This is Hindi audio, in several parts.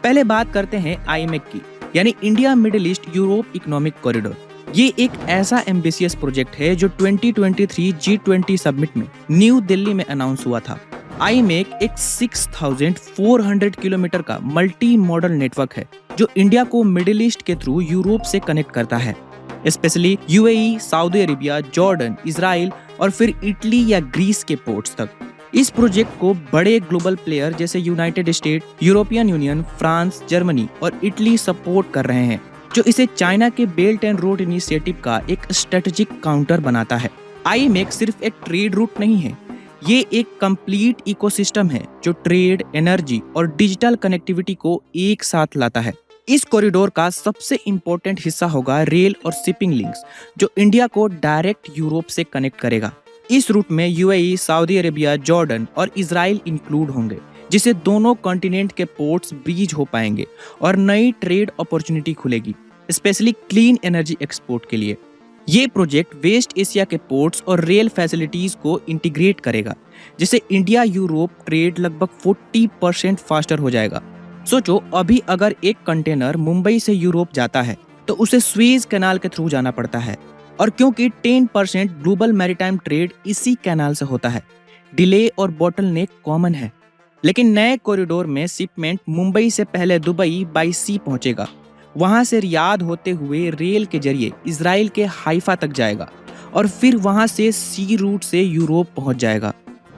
पहले बात करते हैं आईमेक की, यानी India middle east Europe economic corridor. ये एक ऐसा एम्बिशियस प्रोजेक्ट है जो 2023 G20 समिट में न्यू दिल्ली में अनाउंस हुआ था। आईमेक एक 6400 किलोमीटर का मल्टी मॉडल नेटवर्क है जो इंडिया को मिडिल ईस्ट के थ्रू यूरोप से कनेक्ट करता है, specially UAE, Saudi Arabia, Jordan, Israel और फिर इटली या ग्रीस के पोर्ट्स तक। इस प्रोजेक्ट को बड़े ग्लोबल प्लेयर जैसे United state, European union, France, Germany और इटली सपोर्ट कर रहे हैं, जो इसे चाइना के बेल्ट एंड रोड इनिशिएटिव का एक स्ट्रेटेजिक काउंटर बनाता है। आईमेक सिर्फ एक ट्रेड रूट नहीं है, ये एक कंप्लीट इकोसिस्टम है जो ट्रेड, एनर्जी और डिजिटल कनेक्टिविटी को एक साथ लाता है। इस कॉरिडोर का सबसे इम्पोर्टेंट हिस्सा होगा रेल और शिपिंग लिंक्स, जो इंडिया को डायरेक्ट यूरोप से कनेक्ट करेगा। इस रूट में यूएई, सऊदी अरेबिया, जॉर्डन और इजराइल इंक्लूड होंगे, जिससे दोनों कॉन्टिनेंट के पोर्ट्स ब्रीज हो पाएंगे और नई ट्रेड अपॉर्चुनिटी खुलेगी, स्पेशली क्लीन एनर्जी एक्सपोर्ट के लिए। ये प्रोजेक्ट वेस्ट एशिया के पोर्ट्स और रेल फैसिलिटीज को इंटीग्रेट करेगा, जिससे इंडिया यूरोप ट्रेड लगभग 40% फास्टर हो जाएगा। सोचो, अभी अगर एक कंटेनर मुंबई से यूरोप जाता है तो उसे स्वेज कैनाल के थ्रू जाना पड़ता है, और क्योंकि 10% ग्लोबल मैरीटाइम ट्रेड इसी कैनाल से होता है, डिले और बॉटलनेक कॉमन है। लेकिन नए कॉरिडोर में शिपमेंट मुंबई से पहले दुबई बाई सी पहुंचेगा, वहां से रियाद होते हुए रेल के जरिए इजराइल के हाइफा तक जाएगा और फिर वहां से सी रूट से यूरोप पहुंच जाएगा।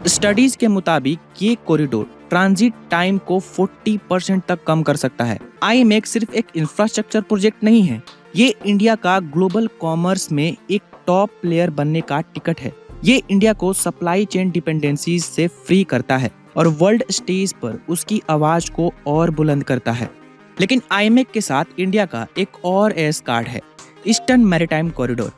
स्टडीज के मुताबिक ये कॉरिडोर ट्रांजिट टाइम को 40% तक कम कर सकता है। आईमेक सिर्फ एक इंफ्रास्ट्रक्चर प्रोजेक्ट नहीं है, ये इंडिया का ग्लोबल कॉमर्स में एक टॉप प्लेयर बनने का टिकट है। ये इंडिया को सप्लाई चेन डिपेंडेंसीज से फ्री करता है और वर्ल्ड स्टेज पर उसकी आवाज को और बुलंद करता है। लेकिन आईमेक के साथ इंडिया का एक और एस कार्ड है, ईस्टर्न मैरीटाइम कॉरिडोर।